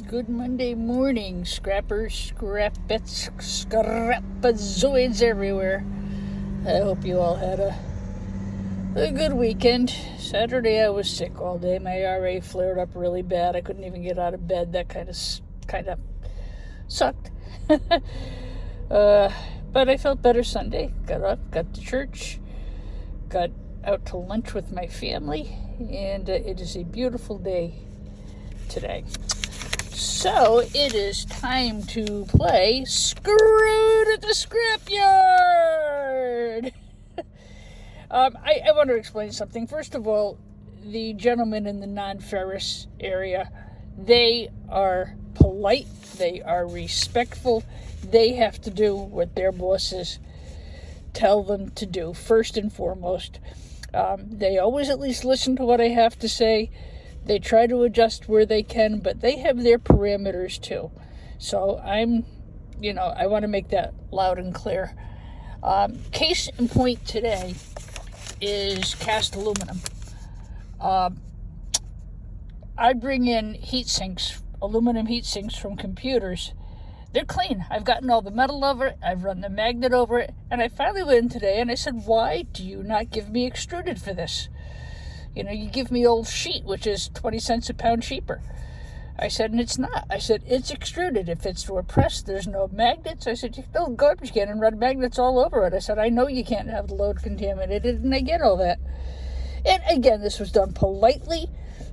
Good Monday morning, scrappers, scrapettes, scrapazoids everywhere. I hope you all had a good weekend. Saturday I was sick all day. My RA flared up really bad. I couldn't even get out of bed. That kind of sucked. But I felt better Sunday. Got up, got to church, got out to lunch with my family, and it is a beautiful day today. So it is time to play Screwed at the Scrapyard. I want to explain something. First of all, the gentlemen in the non-ferrous area, they are polite, they are respectful, they have to do what their bosses tell them to do, first and foremost. They always at least listen to what I have to say. They try to adjust where they can, but they have their parameters too. So I want to make that loud and clear. Case in point today is cast aluminum. I bring in heat sinks, aluminum heat sinks from computers. They're clean. I've gotten all the metal over it. I've run the magnet over it. And I finally went in today and I said, why do you not give me extruded for this? You give me old sheet, which is 20 cents a pound cheaper. I said, and it's not. I said, it's extruded. If it's for press, there's no magnets. I said, you fill a garbage can and run magnets all over it. I said, I know you can't have the load contaminated, and I get all that. And again, this was done politely,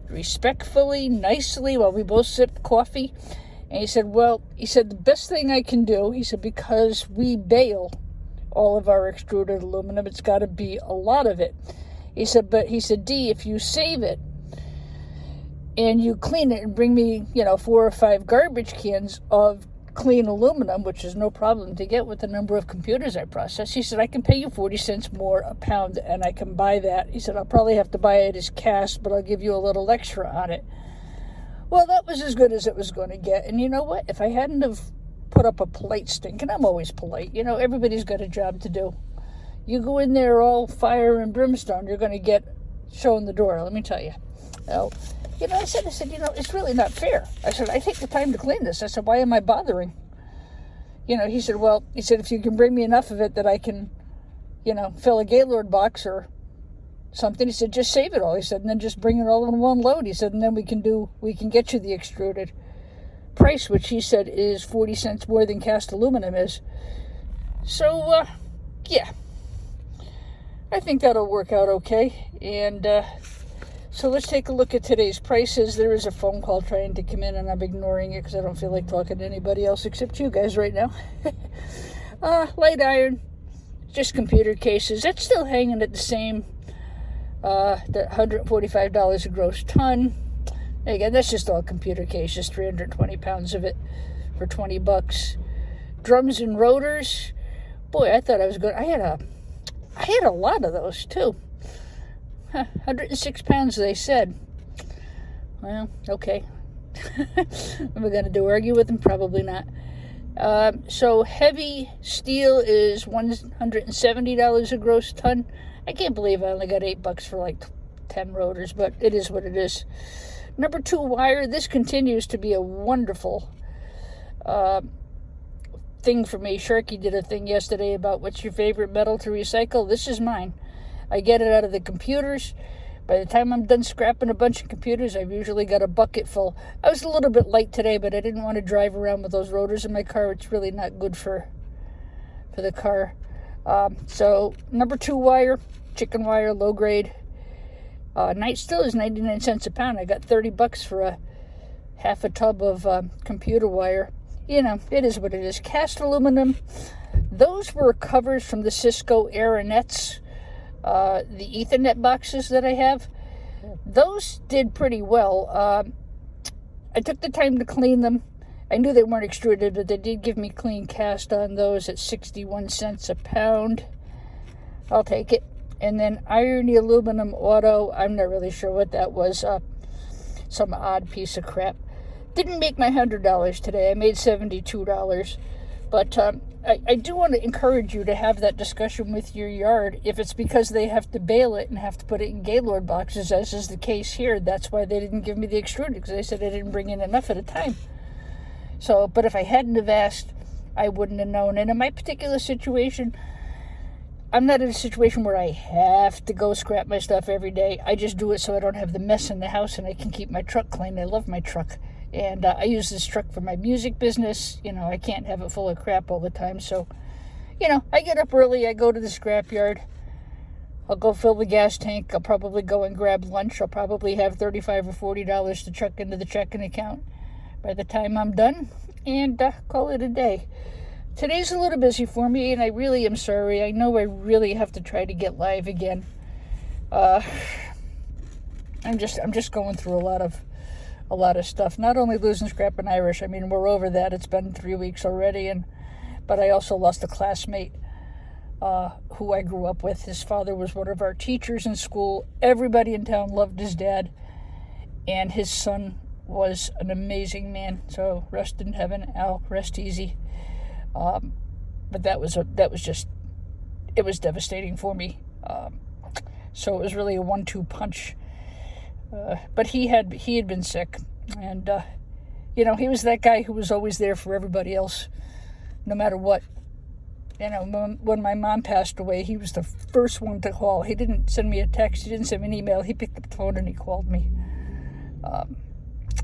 respectfully, nicely, while we both sipped coffee. And he said, the best thing I can do, he said, because we bale all of our extruded aluminum, it's got to be a lot of it. He said, D, if you save it and you clean it and bring me, 4 or 5 garbage cans of clean aluminum, which is no problem to get with the number of computers I process. He said, I can pay you 40 cents more a pound and I can buy that. He said, I'll probably have to buy it as cast, but I'll give you a little extra on it. Well, that was as good as it was going to get. And you know what? If I hadn't have put up a polite stink, and I'm always polite, everybody's got a job to do. You go in there all fire and brimstone, you're going to get shown the door, let me tell you. Well, I said, it's really not fair. I said, I take the time to clean this. I said, why am I bothering? He said, if you can bring me enough of it that I can, fill a Gaylord box or something. He said, just save it all. He said, and then just bring it all in one load. He said, and then we can get you the extruded price, which he said is 40 cents more than cast aluminum is. So, yeah. I think that'll work out okay. And so let's take a look at today's prices. There is a phone call trying to come in, and I'm ignoring it because I don't feel like talking to anybody else except you guys right now. Light iron, just computer cases. That's still hanging at the same, the $145 a gross ton. Again, that's just all computer cases, 320 pounds of it for $20. Drums and rotors. Boy, I thought I was good. I had a lot of those, too. 106 pounds, they said. Well, okay. Am I going to argue with them? Probably not. So heavy steel is $170 a gross ton. I can't believe I only got $8 for like 10 rotors, but it is what it is. Number 2 wire. This continues to be a wonderful thing for me. Sharky did a thing yesterday about what's your favorite metal to recycle. This is mine. I get it out of the computers. By the time I'm done scrapping a bunch of computers, I've usually got a bucket full. I was a little bit light today, but I didn't want to drive around with those rotors in my car. It's really not good for the car. So number 2 wire, chicken wire, low grade. Night still is 99 cents a pound. I got $30 for a half a tub of computer wire. It is what it is. Cast aluminum. Those were covers from the Cisco Aeronets, the Ethernet boxes that I have. Those did pretty well. I took the time to clean them. I knew they weren't extruded, but they did give me clean cast on those at 61 cents a pound. I'll take it. And then Irony Aluminum Auto. I'm not really sure what that was. Some odd piece of crap. Didn't make my $100 today. I made $72. But I do want to encourage you to have that discussion with your yard. If it's because they have to bale it and have to put it in Gaylord boxes, as is the case here, that's why they didn't give me the extruded, because they said I didn't bring in enough at a time. So, but if I hadn't have asked, I wouldn't have known. And in my particular situation, I'm not in a situation where I have to go scrap my stuff every day. I just do it so I don't have the mess in the house and I can keep my truck clean. I love my truck. And I use this truck for my music business. You know, I can't have it full of crap all the time. So, you know, I get up early. I go to the scrapyard. I'll go fill the gas tank. I'll probably go and grab lunch. I'll probably have $35 or $40 to chuck into the checking account by the time I'm done. And call it a day. Today's a little busy for me, and I really am sorry. I know I really have to try to get live again. I'm just going through a lot of stuff. Not only losing Scrap and Irish. I mean, we're over that. It's been 3 weeks already, but I also lost a classmate who I grew up with. His father was one of our teachers in school. Everybody in town loved his dad, and his son was an amazing man. So rest in heaven, Al. Rest easy. But it was devastating for me. So it was really a 1-2 punch. But he had been sick, and you know, he was that guy who was always there for everybody else, no matter what. You know, when my mom passed away, he was the first one to call. He didn't send me a text. He didn't send me an email. He picked up the phone and he called me.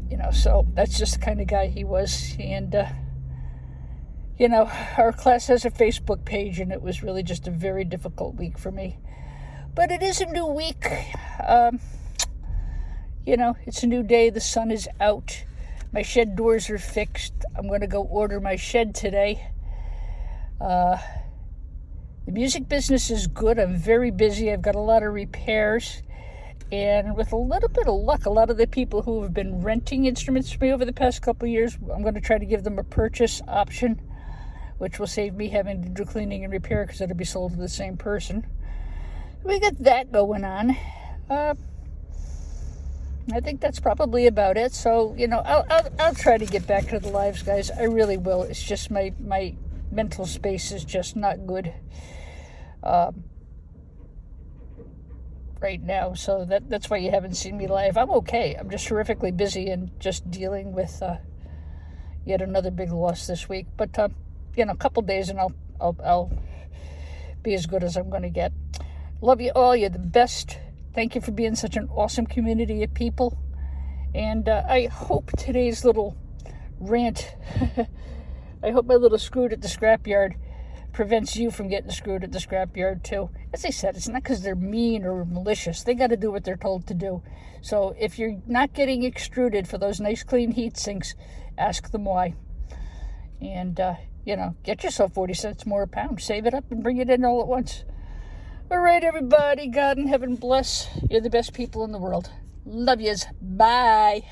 You know, so that's just the kind of guy he was. And you know, our class has a Facebook page, and it was really just a very difficult week for me. But it is a new week. You know, it's a new day. The sun is out. My shed doors are fixed. I'm going to go order my shed today. The music business is good. I'm very busy. I've got a lot of repairs. And with a little bit of luck, a lot of the people who have been renting instruments from me over the past couple of years, I'm going to try to give them a purchase option, which will save me having to do cleaning and repair because it'll be sold to the same person. We got that going on. I think that's probably about it. So, you know, I'll try to get back to the lives, guys. I really will. It's just my mental space is just not good right now. So that's why you haven't seen me live. I'm okay. I'm just terrifically busy and just dealing with yet another big loss this week. But you know, a couple days and I'll be as good as I'm going to get. Love you all. You're the best. Thank you for being such an awesome community of people. And I hope today's little rant, I hope my little screwed at the scrapyard prevents you from getting screwed at the scrapyard too. As I said, it's not because they're mean or malicious. They got to do what they're told to do. So if you're not getting extruded for those nice clean heat sinks, ask them why. And you know, get yourself 40 cents more a pound. Save it up and bring it in all at once. All right, everybody. God in heaven bless. You're the best people in the world. Love yous. Bye.